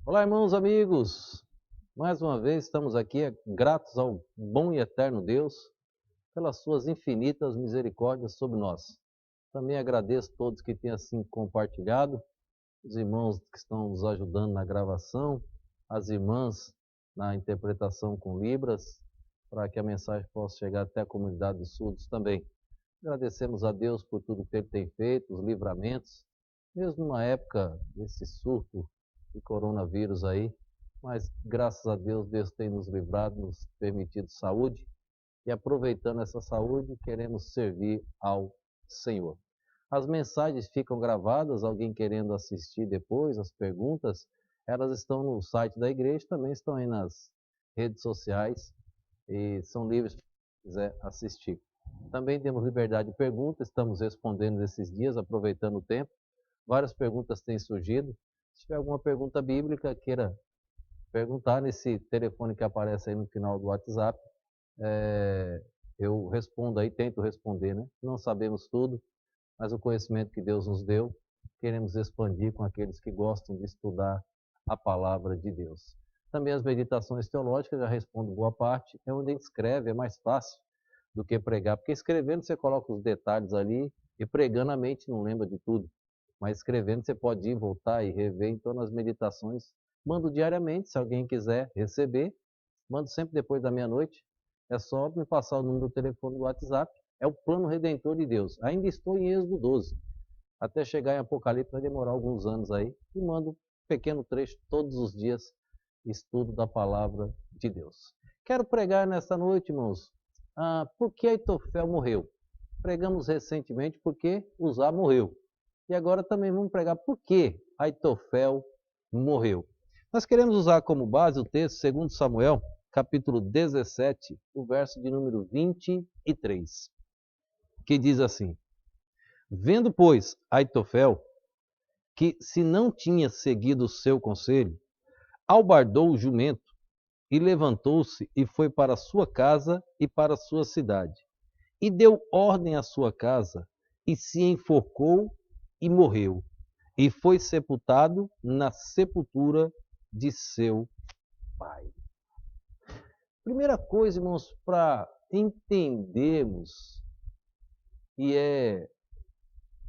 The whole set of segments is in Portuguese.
Olá, irmãos, amigos. Mais uma vez estamos aqui gratos ao bom e eterno Deus pelas suas infinitas misericórdias sobre nós. Também agradeço a todos que têm assim compartilhado, os irmãos que estão nos ajudando na gravação, as irmãs na interpretação com Libras, para que a mensagem possa chegar até a comunidade dos surdos também. Agradecemos a Deus por tudo que Ele tem feito, os livramentos, mesmo numa época desse surto de coronavírus aí, mas graças a Deus, Deus tem nos livrado, nos permitido saúde, e aproveitando essa saúde, queremos servir ao Senhor. As mensagens ficam gravadas, alguém querendo assistir depois, as perguntas, elas estão no site da igreja, também estão aí nas redes sociais, e são livres para quem quiser assistir. Também temos liberdade de pergunta, estamos respondendo esses dias, aproveitando o tempo. Várias perguntas têm surgido. Se tiver alguma pergunta bíblica, queira perguntar nesse telefone que aparece aí no final do WhatsApp, eu respondo aí, tento responder, né? Não sabemos tudo, mas o conhecimento que Deus nos deu, queremos expandir com aqueles que gostam de estudar a palavra de Deus. Também as meditações teológicas, já respondo boa parte, é onde a gente escreve, é mais fácil do que pregar, porque escrevendo você coloca os detalhes ali e pregando a mente não lembra de tudo, mas escrevendo você pode ir, voltar e rever. Então nas meditações mando diariamente, se alguém quiser receber, mando sempre depois da meia-noite, é só me passar o número do telefone do WhatsApp, é o plano redentor de Deus. Ainda estou em Êxodo 12, até chegar em Apocalipse vai demorar alguns anos aí, e mando um pequeno trecho todos os dias, estudo da palavra de Deus. Quero pregar nesta noite, irmãos, por que Aitofel morreu? Pregamos recentemente porque Uzá morreu. E agora também vamos pregar por que Aitofel morreu. Nós queremos usar como base o texto 2 Samuel, capítulo 17, o verso de número 23, que diz assim: Vendo, pois, Aitofel, que se não tinha seguido o seu conselho, albardou o jumento e levantou-se e foi para a sua casa e para a sua cidade. E deu ordem à sua casa, e se enforcou e morreu, e foi sepultado na sepultura de seu pai. Primeira coisa, irmãos, para entendermos, e é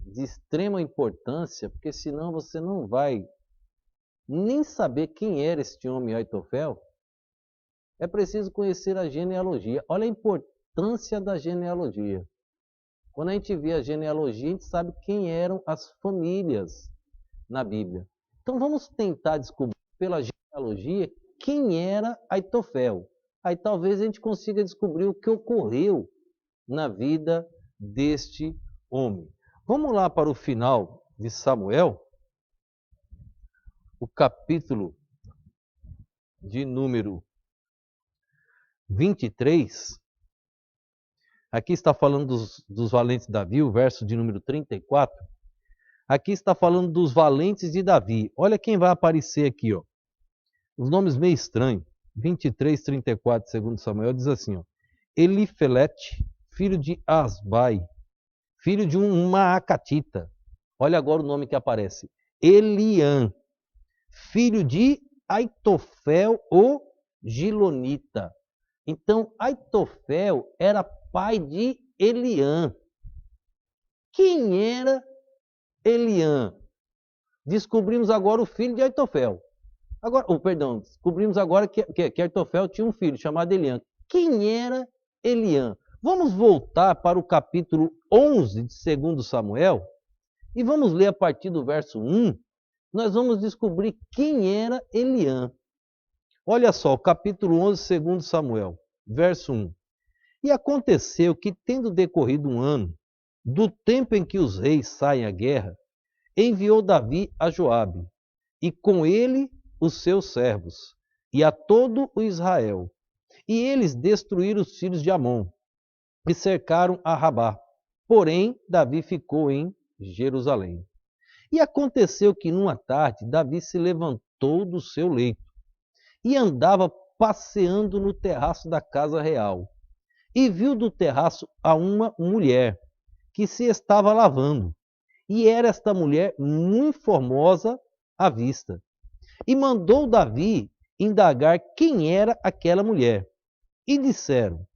de extrema importância, porque senão você não vai nem saber quem era este homem Aitofel, é preciso conhecer a genealogia. Olha a importância da genealogia. Quando a gente vê a genealogia, a gente sabe quem eram as famílias na Bíblia. Então vamos tentar descobrir pela genealogia quem era Aitofel. Aí talvez a gente consiga descobrir o que ocorreu na vida deste homem. Vamos lá para o final de Samuel, o capítulo de número 23. Aqui está falando dos valentes de Davi, o verso de número 34. Aqui está falando dos valentes de Davi. Olha quem vai aparecer aqui, ó. Os nomes meio estranhos. 23, 34, segundo Samuel, diz assim, ó. Elifelete, filho de Asbai, filho de um Maacatita. Olha agora o nome que aparece. Eliã, filho de Aitofel, o Gilonita. Então, Aitofel era pai de Eliã. Quem era Eliã? Descobrimos agora o filho de Aitofel. Agora, descobrimos agora que Aitofel tinha um filho chamado Eliã. Quem era Eliã? Vamos voltar para o capítulo 11 de 2 Samuel e vamos ler a partir do verso 1. Nós vamos descobrir quem era Eliã. Olha só, o capítulo 11, 2 Samuel, verso 1. E aconteceu que, tendo decorrido um ano, do tempo em que os reis saem à guerra, enviou Davi a Joabe, e com ele os seus servos, e a todo o Israel. E eles destruíram os filhos de Amon, e cercaram a Rabá. Porém, Davi ficou em Jerusalém. E aconteceu que, numa tarde, Davi se levantou do seu leito, e andava passeando no terraço da casa real, e viu do terraço a uma mulher, que se estava lavando, e era esta mulher muito formosa à vista. E mandou Davi indagar quem era aquela mulher. E disseram: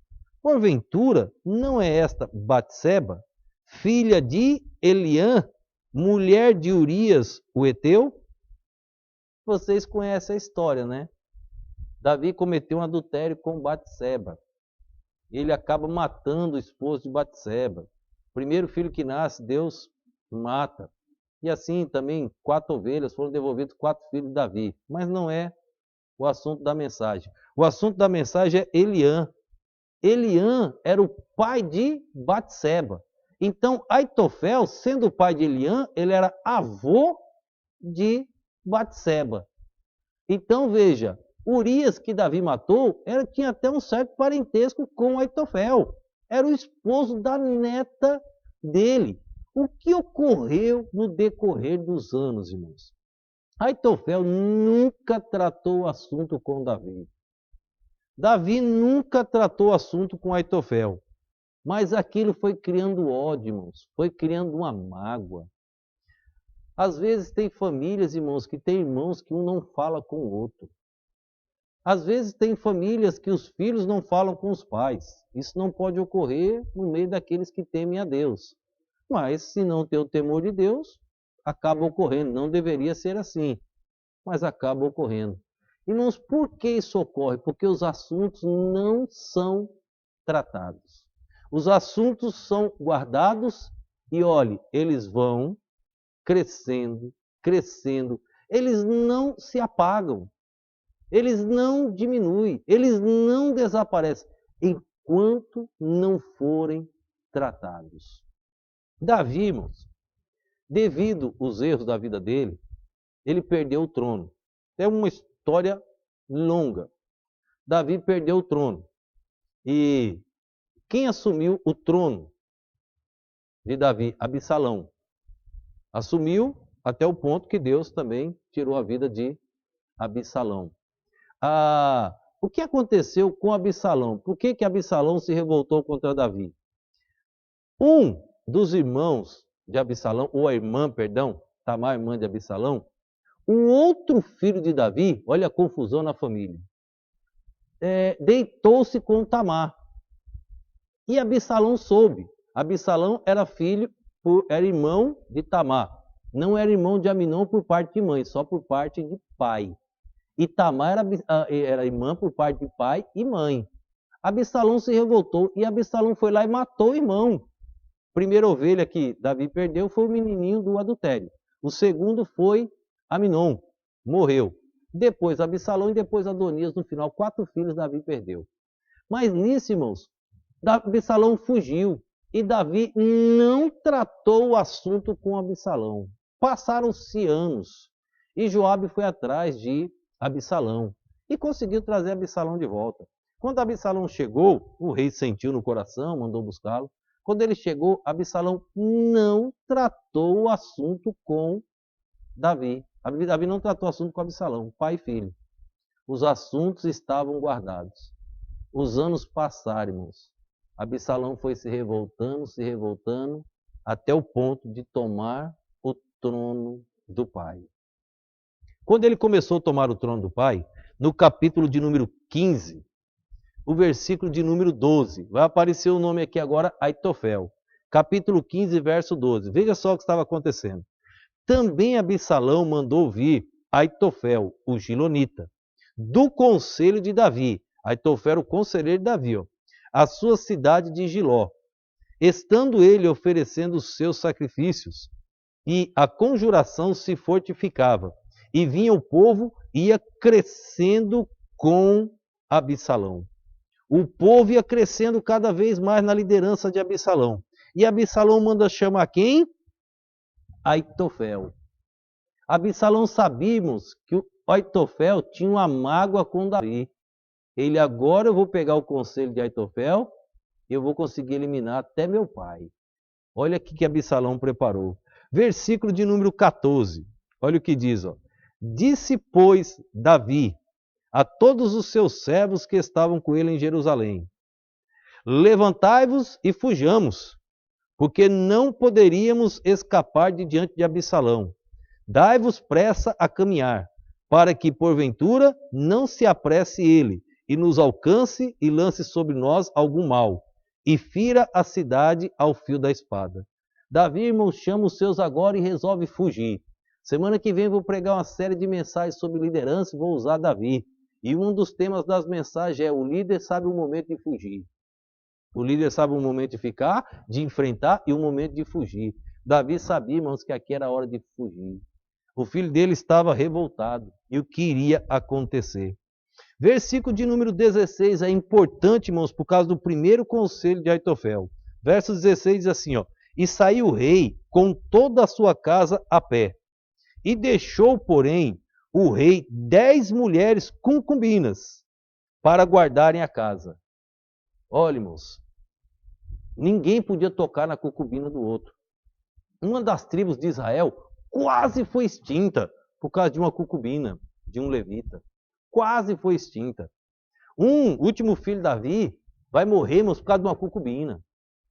porventura, não é esta Batseba, filha de Eliã, mulher de Urias, o heteu? Vocês conhecem a história, né? Davi cometeu um adultério com Batseba. Ele acaba matando o esposo de Batseba. Primeiro filho que nasce, Deus mata. E assim também 4 ovelhas foram devolvidas, 4 filhos de Davi. Mas não é o assunto da mensagem. O assunto da mensagem é Eliã. Eliã era o pai de Batseba. Então, Aitofel, sendo o pai de Eliã, ele era avô de Batseba. Então, veja, Urias, que Davi matou, tinha até um certo parentesco com Aitofel. Era o esposo da neta dele. O que ocorreu no decorrer dos anos, irmãos? Aitofel nunca tratou o assunto com Davi. Davi nunca tratou o assunto com Aitofel. Mas aquilo foi criando ódio, irmãos. Foi criando uma mágoa. Às vezes tem famílias, irmãos, que tem irmãos que um não fala com o outro. Às vezes tem famílias que os filhos não falam com os pais. Isso não pode ocorrer no meio daqueles que temem a Deus. Mas se não tem o temor de Deus, acaba ocorrendo. Não deveria ser assim, mas acaba ocorrendo. Irmãos, por que isso ocorre? Porque os assuntos não são tratados. Os assuntos são guardados e, olhe, eles vão crescendo, crescendo. Eles não se apagam. Eles não diminuem. Eles não desaparecem enquanto não forem tratados. Davi, irmãos, devido aos erros da vida dele, ele perdeu o trono. É uma história longa. Davi perdeu o trono. E quem assumiu o trono de Davi? Absalão. Assumiu até o ponto que Deus também tirou a vida de Absalão. O que aconteceu com Absalão? Por que Absalão se revoltou contra Davi? Um dos irmãos de Absalão, ou a irmã, perdão, Tamar, irmã de Absalão, um outro filho de Davi, olha a confusão na família, deitou-se com Tamar. E Absalão soube. Absalão era era irmão de Tamar. Não era irmão de Aminon por parte de mãe, só por parte de pai. E Tamar era irmã por parte de pai e mãe. Absalão se revoltou e Absalão foi lá e matou o irmão. Primeira ovelha que Davi perdeu foi o menininho do adultério. O segundo foi Aminon, morreu. Depois Absalão e depois Adonias, no final, 4 filhos Davi perdeu. Mas nisso, irmãos, Absalão fugiu e Davi não tratou o assunto com Absalão. Passaram-se anos e Joabe foi atrás de Absalão e conseguiu trazer Absalão de volta. Quando Absalão chegou, o rei sentiu no coração, mandou buscá-lo. Quando ele chegou, Absalão não tratou o assunto com Davi. Davi não tratou o assunto com Absalão, pai e filho. Os assuntos estavam guardados. Os anos passaram, irmãos. Absalão foi se revoltando, até o ponto de tomar o trono do pai. Quando ele começou a tomar o trono do pai, no capítulo de número 15, o versículo de número 12, vai aparecer o nome aqui agora, Aitofel. Capítulo 15, verso 12. Veja só o que estava acontecendo. Também Absalão mandou vir Aitofel, o gilonita, do conselho de Davi. Aitofel, o conselheiro de Davi, a sua cidade de Giló. Estando ele oferecendo os seus sacrifícios, e a conjuração se fortificava, e vinha o povo, ia crescendo com Absalão. O povo ia crescendo cada vez mais na liderança de Absalão. E Absalão manda chamar quem? Aitofel. Absalão sabíamos que o Aitofel tinha uma mágoa com Davi. Ele agora eu vou pegar o conselho de Aitofel e eu vou conseguir eliminar até meu pai. Olha o que Absalão preparou. Versículo de número 14. Olha o que diz. Disse, pois, Davi a todos os seus servos que estavam com ele em Jerusalém: levantai-vos e fujamos, porque não poderíamos escapar de diante de Absalão. Dai-vos pressa a caminhar, para que, porventura, não se apresse ele, e nos alcance e lance sobre nós algum mal, e fira a cidade ao fio da espada. Davi, irmãos, chama os seus agora e resolve fugir. Semana que vem vou pregar uma série de mensagens sobre liderança e vou usar Davi. E um dos temas das mensagens é: o líder sabe o momento de fugir. O líder sabe o momento de ficar, de enfrentar e o momento de fugir. Davi sabia, irmãos, que aqui era a hora de fugir. O filho dele estava revoltado e o que iria acontecer. Versículo de número 16 é importante, irmãos, por causa do primeiro conselho de Aitofel. Verso 16 diz assim, ó: e saiu o rei com toda a sua casa a pé, e deixou, porém, o rei 10 mulheres concubinas para guardarem a casa. Olha, irmãos, ninguém podia tocar na concubina do outro. Uma das tribos de Israel quase foi extinta por causa de uma concubina, de um levita. Quase foi extinta. Um último filho de Davi vai morrer, irmãos, por causa de uma concubina.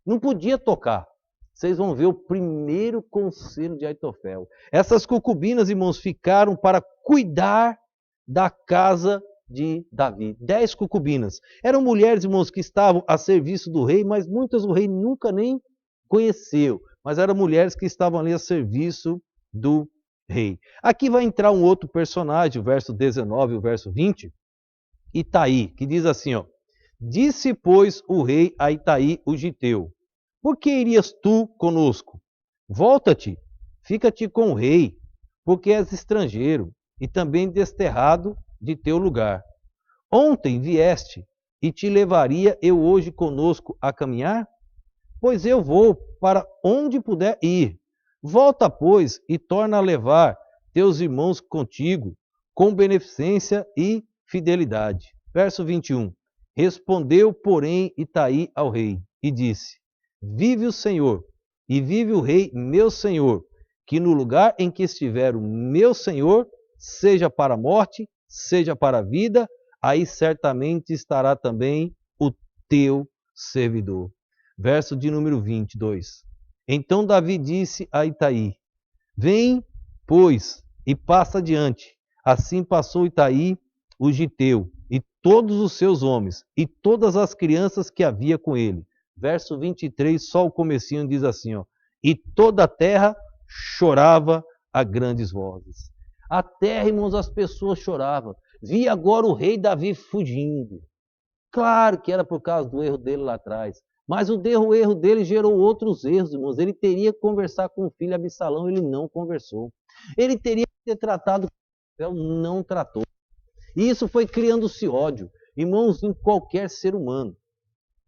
Não podia tocar. Vocês vão ver o primeiro conselho de Aitofel. Essas concubinas, irmãos, ficaram para cuidar da casa de Davi. 10 concubinas. Eram mulheres, irmãos, que estavam a serviço do rei, mas muitas o rei nunca nem conheceu. Mas eram mulheres que estavam ali a serviço do rei. Aqui vai entrar um outro personagem, o verso 19 e o verso 20, Itaí, que diz assim, ó: disse, pois, o rei a Itaí, o giteu: por que irias tu conosco? Volta-te, fica-te com o rei, porque és estrangeiro e também desterrado de teu lugar. Ontem vieste, e te levaria eu hoje conosco a caminhar? Pois eu vou para onde puder ir. Volta, pois, e torna a levar teus irmãos contigo, com beneficência e fidelidade. Verso 21. Respondeu, porém, Itaí ao rei, e disse: vive o Senhor, e vive o rei meu senhor, que no lugar em que estiver o meu senhor, seja para a morte, seja para a vida, aí certamente estará também o teu servidor. Verso de número 22. Então Davi disse a Itaí: vem, pois, e passa adiante. Assim passou Itaí, o giteu, e todos os seus homens, e todas as crianças que havia com ele. Verso 23, só o comecinho diz assim, ó: e toda a terra chorava a grandes vozes. A terra, irmãos, as pessoas choravam. Via agora o rei Davi fugindo. Claro que era por causa do erro dele lá atrás. Mas o erro dele gerou outros erros, irmãos. Ele teria que conversar com o filho Absalão, ele não conversou. Ele teria que ter tratado com o não tratou. E isso foi criando-se ódio. Irmãos, em qualquer ser humano.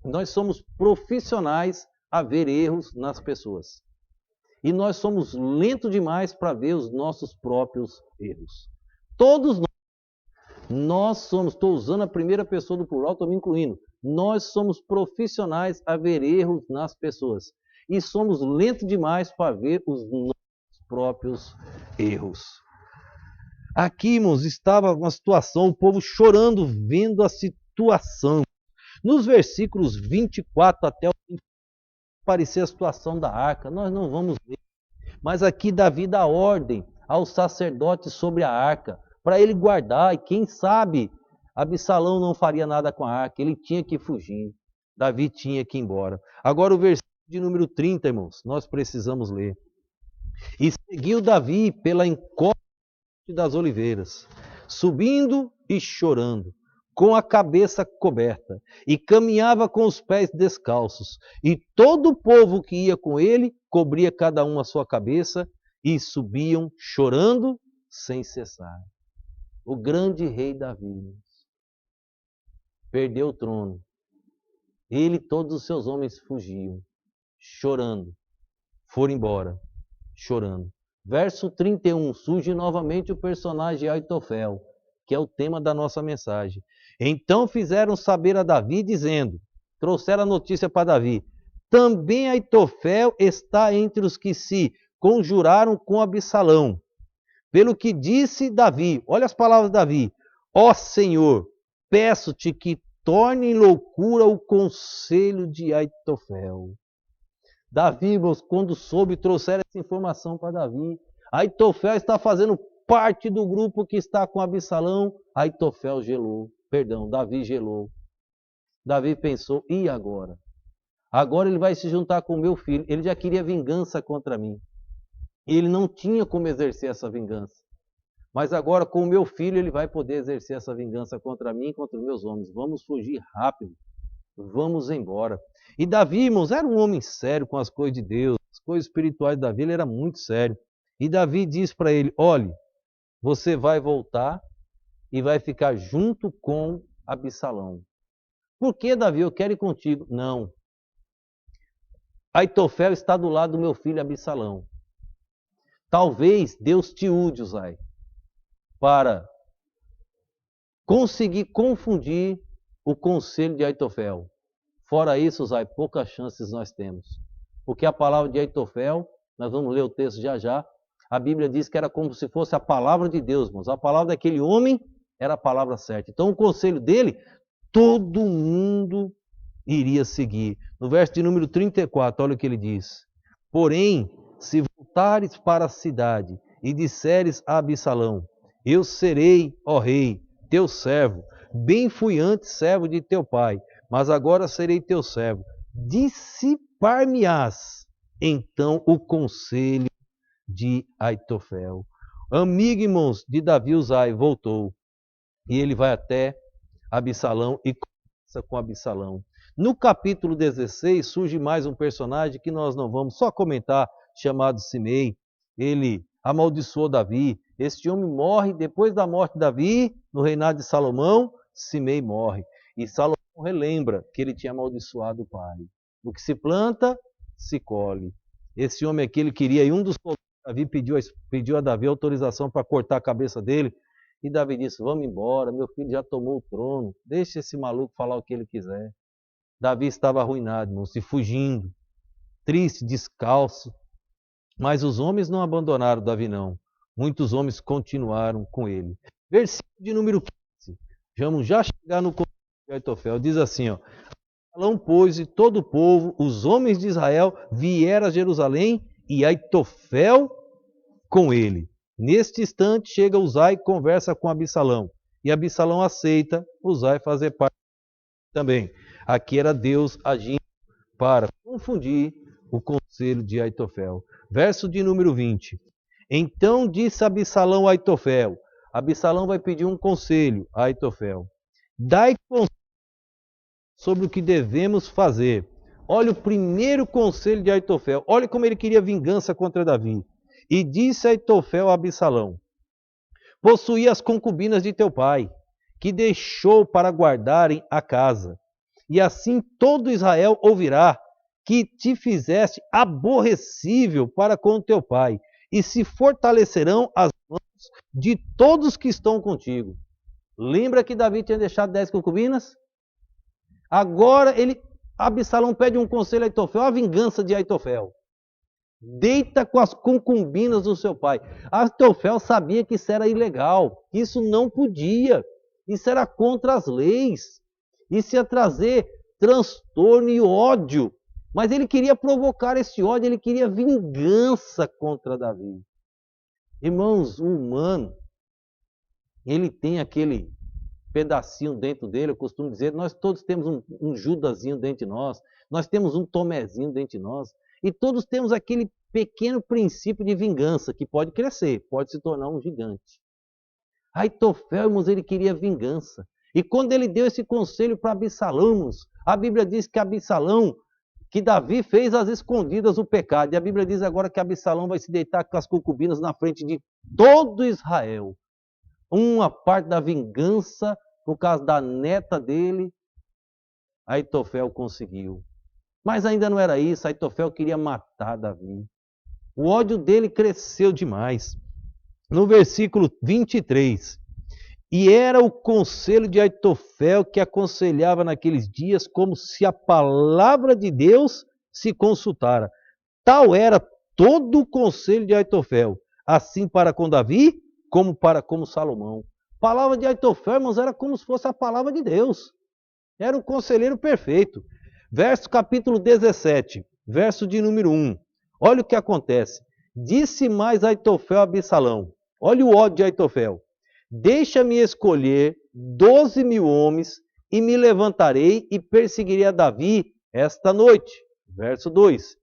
Nós somos profissionais a ver erros nas pessoas. E nós somos lentos demais para ver os nossos próprios erros. Todos nós somos, estou usando a primeira pessoa do plural, estou me incluindo. Nós somos profissionais a ver erros nas pessoas. E somos lentos demais para ver os nossos próprios erros. Aqui, irmãos, estava uma situação, o povo chorando, vendo a situação. Nos versículos 24 até o 20, aparecer a situação da arca, nós não vamos ver. Mas aqui Davi dá ordem aos sacerdotes sobre a arca, para ele guardar, e quem sabe Absalão não faria nada com a arca, ele tinha que fugir, Davi tinha que ir embora. Agora o versículo de número 30, irmãos, nós precisamos ler. E seguiu Davi pela encosta das oliveiras, subindo e chorando, com a cabeça coberta, e caminhava com os pés descalços, e todo o povo que ia com ele cobria cada um a sua cabeça, e subiam chorando sem cessar. O grande rei Davi perdeu o trono. Ele e todos os seus homens fugiam, chorando. Foram embora, chorando. Verso 31, surge novamente o personagem Aitofel, que é o tema da nossa mensagem. Então fizeram saber a Davi, dizendo, trouxeram a notícia para Davi: também Aitofel está entre os que se conjuraram com Absalão. Pelo que disse Davi, olha as palavras de Davi: ó Senhor, peço-te que torne em loucura o conselho de Aitofel. Davi, irmãos, quando soube, trouxeram essa informação para Davi. Aitofel está fazendo parte do grupo que está com Absalão, Aitofel gelou. Perdão, Davi gelou. Davi pensou, e agora? Agora ele vai se juntar com o meu filho. Ele já queria vingança contra mim. Ele não tinha como exercer essa vingança. Mas agora com o meu filho ele vai poder exercer essa vingança contra mim e contra os meus homens. Vamos fugir rápido. Vamos embora. E Davi, irmãos, era um homem sério com as coisas de Deus. As coisas espirituais de Davi, ele era muito sério. E Davi diz para ele, olhe, você vai voltar e vai ficar junto com Absalão. Por que, Davi? Eu quero ir contigo. Não. Aitofel está do lado do meu filho Absalão. Talvez Deus te use, Uzai, para conseguir confundir o conselho de Aitofel. Fora isso, Uzai, poucas chances nós temos. Porque a palavra de Aitofel, nós vamos ler o texto já já, a Bíblia diz que era como se fosse a palavra de Deus, irmãos. A palavra daquele homem era a palavra certa. Então o conselho dele, todo mundo iria seguir. No verso de número 34, olha o que ele diz. Porém, se voltares para a cidade e disseres a Absalão, eu serei, ó rei, teu servo, bem fui antes servo de teu pai, mas agora serei teu servo. Dissipar-me-ás então o conselho de Aitofel. Amigo, irmãos, de Davi, Uzai voltou. E ele vai até Absalão e conversa com Absalão. No capítulo 16 surge mais um personagem que nós não vamos só comentar, chamado Simei. Ele amaldiçoou Davi. Este homem morre depois da morte de Davi, no reinado de Salomão, Simei morre. E Salomão relembra que ele tinha amaldiçoado o pai. O que se planta, se colhe. Esse homem aqui, ele queria, e um dos soldados Davi pediu a Davi autorização para cortar a cabeça dele. E Davi disse, vamos embora, meu filho já tomou o trono, deixa esse maluco falar o que ele quiser. Davi estava arruinado, irmão, se fugindo, triste, descalço. Mas os homens não abandonaram Davi, não. Muitos homens continuaram com ele. Versículo de número 15. Vamos já chegar no conselho de Aitofel. Diz assim, ó. Absalão, pois, e todo o povo, os homens de Israel, vieram a Jerusalém e Aitofel com ele. Neste instante chega Uzai e conversa com Absalão. E Absalão aceita Uzai fazer parte também. Aqui era Deus agindo para confundir o conselho de Aitofel. Verso de número 20. Então disse Absalão a Aitofel. Absalão vai pedir um conselho a Aitofel. Dai conselho sobre o que devemos fazer. Olha o primeiro conselho de Aitofel. Olha como ele queria vingança contra Davi. E disse Aitofel a Absalão: possuí as concubinas de teu pai, que deixou para guardarem a casa. E assim todo Israel ouvirá que te fizeste aborrecível para com teu pai, e se fortalecerão as mãos de todos que estão contigo. Lembra que Davi tinha deixado 10 concubinas? Agora Absalão pede um conselho a Aitofel, a vingança de Aitofel. Deita com as concubinas do seu pai. Aitofel sabia que isso era ilegal, isso não podia, isso era contra as leis, isso ia trazer transtorno e ódio. Mas ele queria provocar esse ódio, ele queria vingança contra Davi. Irmãos, o humano, ele tem aquele pedacinho dentro dele, eu costumo dizer, nós todos temos um Judazinho dentro de nós temos um Tomezinho dentro de nós, e todos temos aquele pequeno princípio de vingança que pode crescer, pode se tornar um gigante. Aitofel, irmãos, ele queria vingança. E quando ele deu esse conselho para Absalão, a Bíblia diz que Absalão, que Davi fez às escondidas o pecado. E a Bíblia diz agora que Absalão vai se deitar com as concubinas na frente de todo Israel. Uma parte da vingança, por causa da neta dele, Aitofel conseguiu. Mas ainda não era isso, Aitofel queria matar Davi. O ódio dele cresceu demais. No versículo 23, e era o conselho de Aitofel que aconselhava naqueles dias como se a palavra de Deus se consultara. Tal era todo o conselho de Aitofel, assim para com Davi, como para com Salomão. A palavra de Aitofel, irmãos, era como se fosse a palavra de Deus. Era o conselheiro perfeito. Verso capítulo 17, verso de número 1. Olha o que acontece. Disse mais Aitofel a Absalão. Olha o ódio de Aitofel. Deixa-me escolher 12.000 homens e me levantarei e perseguirei a Davi esta noite. Verso 2.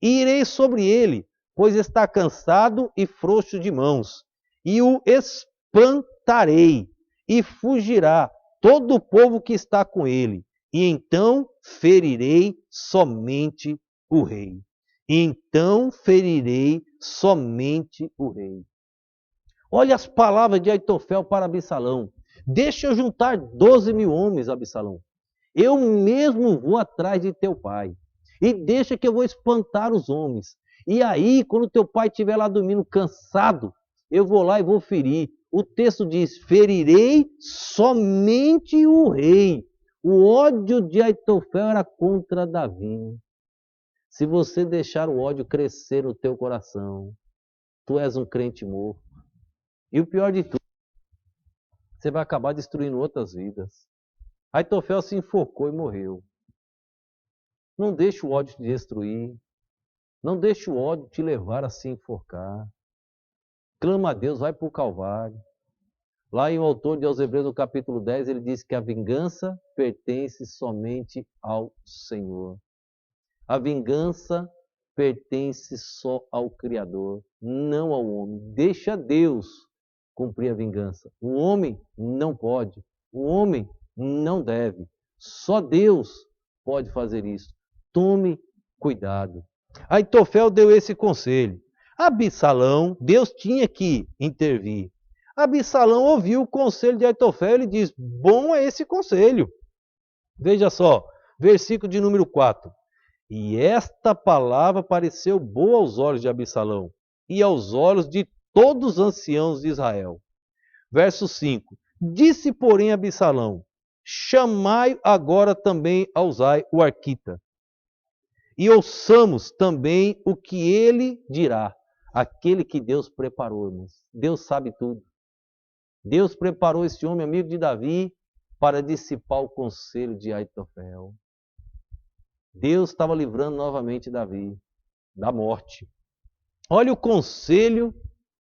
E irei sobre ele, pois está cansado e frouxo de mãos, e o espantarei, e fugirá todo o povo que está com ele, e então ferirei somente o rei. E então ferirei somente o rei. Olha as palavras de Aitofel para Absalão. Deixa eu juntar 12.000 homens, Absalão. Eu mesmo vou atrás de teu pai. E deixa que eu vou espantar os homens. E aí, quando teu pai estiver lá dormindo cansado, eu vou lá e vou ferir. O texto diz, ferirei somente o rei. O ódio de Aitofel era contra Davi. Se você deixar o ódio crescer no teu coração, tu és um crente morto. E o pior de tudo, você vai acabar destruindo outras vidas. Aitofel se enfocou e morreu. Não deixe o ódio te destruir. Não deixe o ódio te levar a se enforcar. Clama a Deus, vai para o Calvário. Lá em o autor de aos Hebreus, no capítulo 10, ele diz que a vingança pertence somente ao Senhor. A vingança pertence só ao Criador, não ao homem. Deixa Deus cumprir a vingança. O homem não pode, o homem não deve. Só Deus pode fazer isso. Tome cuidado. Aitofel deu esse conselho. Absalão, Deus tinha que intervir. Absalão ouviu o conselho de Aitofel e diz: bom é esse conselho. Veja só, versículo de número 4. E esta palavra pareceu boa aos olhos de Absalão e aos olhos de todos os anciãos de Israel. Verso 5. Disse, porém, Absalão: chamai agora também a Uzai, o arquita, e ouçamos também o que ele dirá. Aquele que Deus preparou, irmãos. Deus sabe tudo. Deus preparou esse homem, amigo de Davi, para dissipar o conselho de Aitofel. Deus estava livrando novamente Davi da morte. Olha o conselho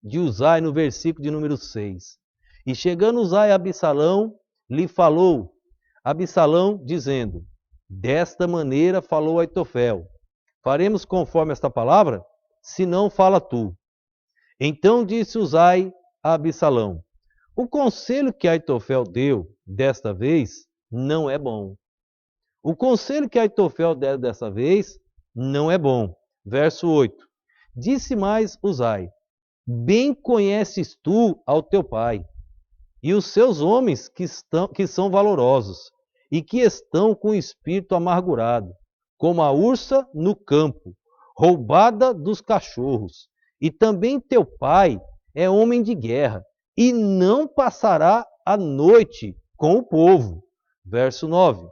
de Uzai no versículo de número 6. E chegando Uzai a Absalão, lhe falou, Absalão dizendo, desta maneira falou Aitofel, faremos conforme esta palavra? Se não, fala tu. Então disse Uzai a Absalão, o conselho que Aitofel deu desta vez não é bom. O conselho que Aitofel deu dessa vez não é bom. Verso 8. Disse mais Uzai, bem conheces tu ao teu pai, e os seus homens que são valorosos, e que estão com o espírito amargurado, como a ursa no campo, roubada dos cachorros. E também teu pai é homem de guerra, e não passará a noite com o povo. Verso 9.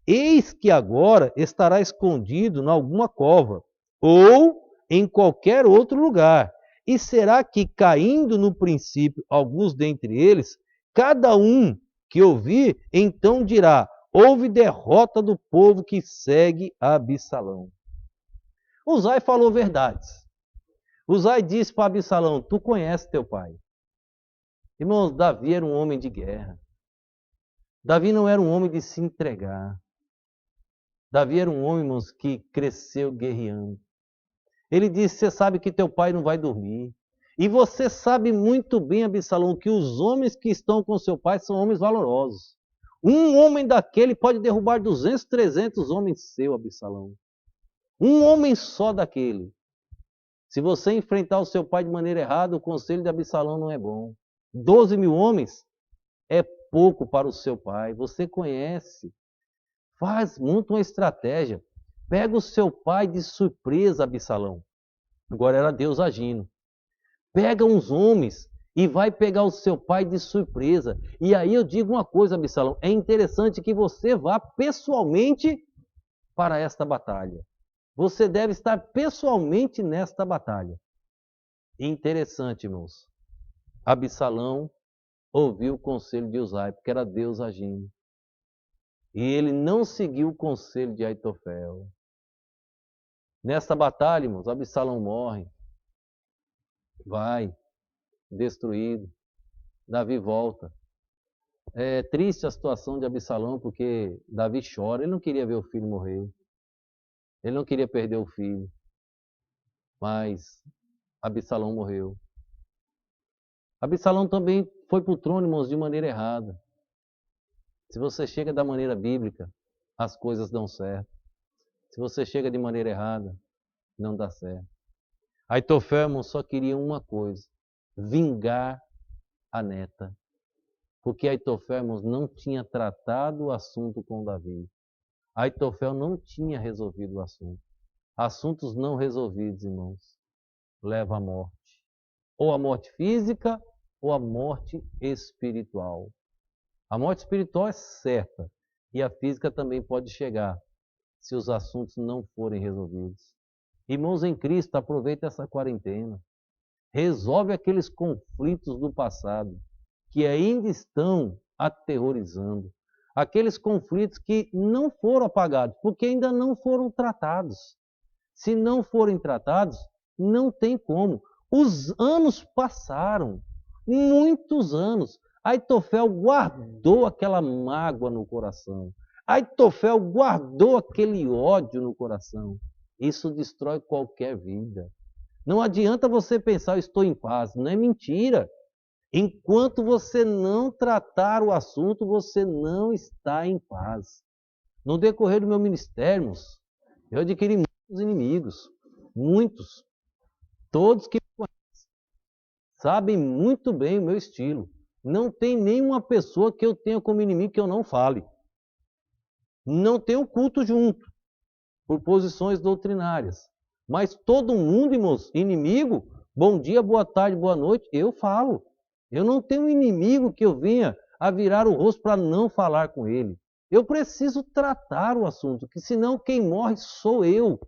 Eis que agora estará escondido em alguma cova, ou em qualquer outro lugar. E será que, caindo no princípio alguns dentre eles, cada um que ouvir, então dirá, houve derrota do povo que segue Absalão. Uzai falou verdades. Uzai disse para Absalão, tu conheces teu pai. Irmãos, Davi era um homem de guerra. Davi não era um homem de se entregar. Davi era um homem, irmãos, que cresceu guerreando. Ele disse, você sabe que teu pai não vai dormir. E você sabe muito bem, Absalão, que os homens que estão com seu pai são homens valorosos. Um homem daquele pode derrubar 200, 300 homens seu, Absalão. Um homem só daquele. Se você enfrentar o seu pai de maneira errada, o conselho de Absalão não é bom. 12.000 homens é pouco para o seu pai. Você conhece. Monta uma estratégia. Pega o seu pai de surpresa, Absalão. Agora era Deus agindo. Pega uns homens e vai pegar o seu pai de surpresa. E aí eu digo uma coisa, Absalão. É interessante que você vá pessoalmente para esta batalha. Você deve estar pessoalmente nesta batalha. Interessante, irmãos. Absalão ouviu o conselho de Uzai, porque era Deus agindo. E ele não seguiu o conselho de Aitofel. Nesta batalha, irmãos, Absalão morre. Vai. destruído. Davi volta. É triste a situação de Absalão, porque Davi chora. Ele não queria ver o filho morrer. Ele não queria perder o filho. Mas Absalão morreu. Absalão também foi para o trono, irmãos, de maneira errada. Se você chega da maneira bíblica, as coisas dão certo. Se você chega de maneira errada, não dá certo. Aitofel, irmão, só queria uma coisa: vingar a neta. Porque Aitofel, irmãos, não tinha tratado o assunto com Davi. Aitofel não tinha resolvido o assunto. Assuntos não resolvidos, irmãos, levam à morte. Ou a morte física, ou a morte espiritual. A morte espiritual é certa, e a física também pode chegar, se os assuntos não forem resolvidos. Irmãos em Cristo, aproveita essa quarentena. Resolve aqueles conflitos do passado, que ainda estão aterrorizando. Aqueles conflitos que não foram apagados, porque ainda não foram tratados. Se não forem tratados, não tem como. Os anos passaram, muitos anos. Aitofel guardou aquela mágoa no coração. Aitofel guardou aquele ódio no coração. Isso destrói qualquer vida. Não adianta você pensar, eu estou em paz. Não é mentira. Enquanto você não tratar o assunto, você não está em paz. No decorrer do meu ministério, irmãos, eu adquiri muitos inimigos. Muitos. Todos que me conhecem sabem muito bem o meu estilo. Não tem nenhuma pessoa que eu tenha como inimigo que eu não fale. Não tenho culto junto, por posições doutrinárias. Mas todo mundo, irmãos, inimigo, bom dia, boa tarde, boa noite, eu falo. Eu não tenho inimigo que eu venha a virar o rosto para não falar com ele. Eu preciso tratar o assunto, que senão quem morre sou eu.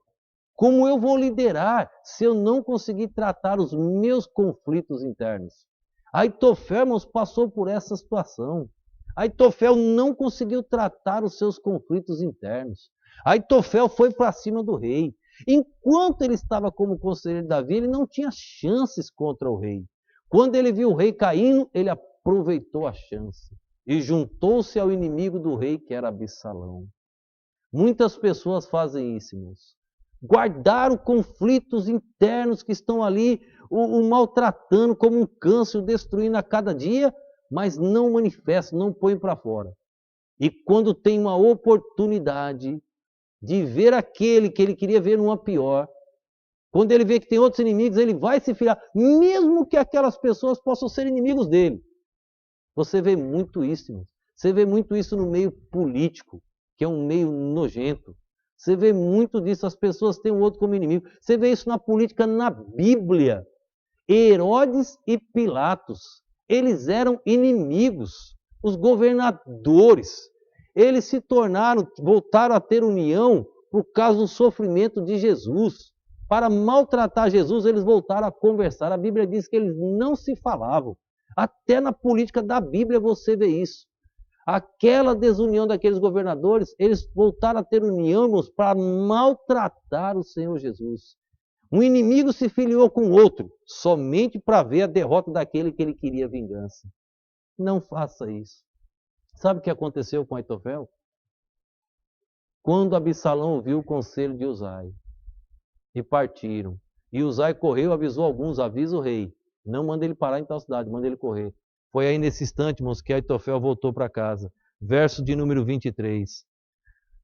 Como eu vou liderar se eu não conseguir tratar os meus conflitos internos? Aitofel, irmãos, passou por essa situação. Aitofel não conseguiu tratar os seus conflitos internos. Aitofel foi para cima do rei. Enquanto ele estava como conselheiro de Davi, ele não tinha chances contra o rei. Quando ele viu o rei caindo, ele aproveitou a chance e juntou-se ao inimigo do rei, que era Absalão. Muitas pessoas fazem isso, irmãos. Guardaram conflitos internos que estão ali o maltratando como um câncer, o destruindo a cada dia, mas não manifestam, não põem para fora. E quando tem uma oportunidade de ver aquele que ele queria ver numa pior, quando ele vê que tem outros inimigos, ele vai se filiar, mesmo que aquelas pessoas possam ser inimigos dele. Você vê muito isso, irmão. Você vê muito isso no meio político, que é um meio nojento. Você vê muito disso, as pessoas têm o outro como inimigo. Você vê isso na política, na Bíblia. Herodes e Pilatos, eles eram inimigos. Os governadores, eles se tornaram, voltaram a ter união por causa do sofrimento de Jesus. Para maltratar Jesus, eles voltaram a conversar. A Bíblia diz que eles não se falavam. Até na política da Bíblia você vê isso. Aquela desunião daqueles governadores, eles voltaram a ter união, irmãos, para maltratar o Senhor Jesus. Um inimigo se filiou com outro, somente para ver a derrota daquele que ele queria vingança. Não faça isso. Sabe o que aconteceu com Aitofel? Quando Absalão ouviu o conselho de Uzai, e partiram. E Uzai correu, avisou alguns, avisa o rei. Não manda ele parar em tal cidade, manda ele correr. Foi aí nesse instante, irmãos, que Aitofel voltou para casa. Verso de número 23.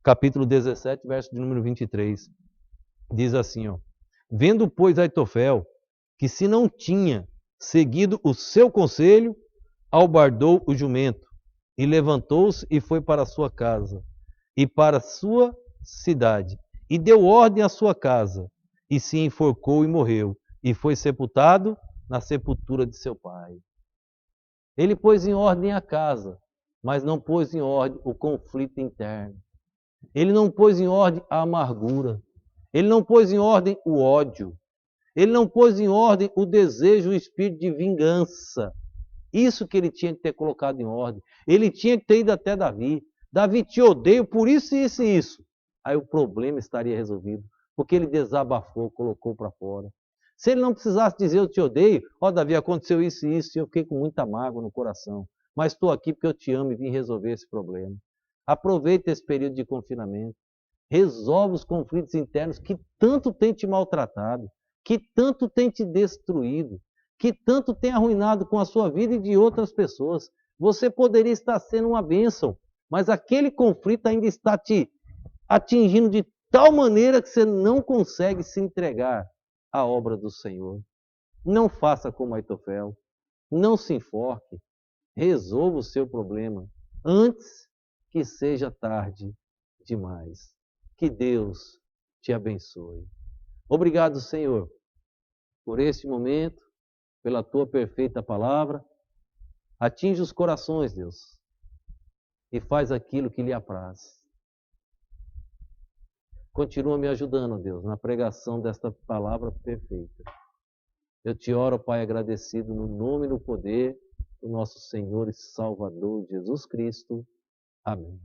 Capítulo 17, verso de número 23. Diz assim, ó. Vendo, pois, Aitofel, que se não tinha seguido o seu conselho, albardou o jumento, e levantou-se e foi para a sua casa, e para a sua cidade, e deu ordem à sua casa, e se enforcou e morreu, e foi sepultado na sepultura de seu pai. Ele pôs em ordem a casa, mas não pôs em ordem o conflito interno. Ele não pôs em ordem a amargura. Ele não pôs em ordem o ódio. Ele não pôs em ordem o desejo, o espírito de vingança. Isso que ele tinha que ter colocado em ordem. Ele tinha que ter ido até Davi. Davi, te odeio por isso, isso e isso. Aí o problema estaria resolvido. Porque ele desabafou, colocou para fora. Se ele não precisasse dizer eu te odeio, ó Davi, aconteceu isso e isso, e eu fiquei com muita mágoa no coração. Mas estou aqui porque eu te amo e vim resolver esse problema. Aproveita esse período de confinamento. Resolve os conflitos internos que tanto tem te maltratado, que tanto tem te destruído, que tanto tem arruinado com a sua vida e de outras pessoas. Você poderia estar sendo uma bênção, mas aquele conflito ainda está te atingindo de tal maneira que você não consegue se entregar à obra do Senhor. Não faça como Aitofel, não se enforque, resolva o seu problema antes que seja tarde demais. Que Deus te abençoe. Obrigado, Senhor, por este momento, pela tua perfeita palavra. Atinge os corações, Deus, e faz aquilo que lhe apraz. Continua me ajudando, Deus, na pregação desta palavra perfeita. Eu te oro, Pai, agradecido no nome e no poder do nosso Senhor e Salvador Jesus Cristo. Amém.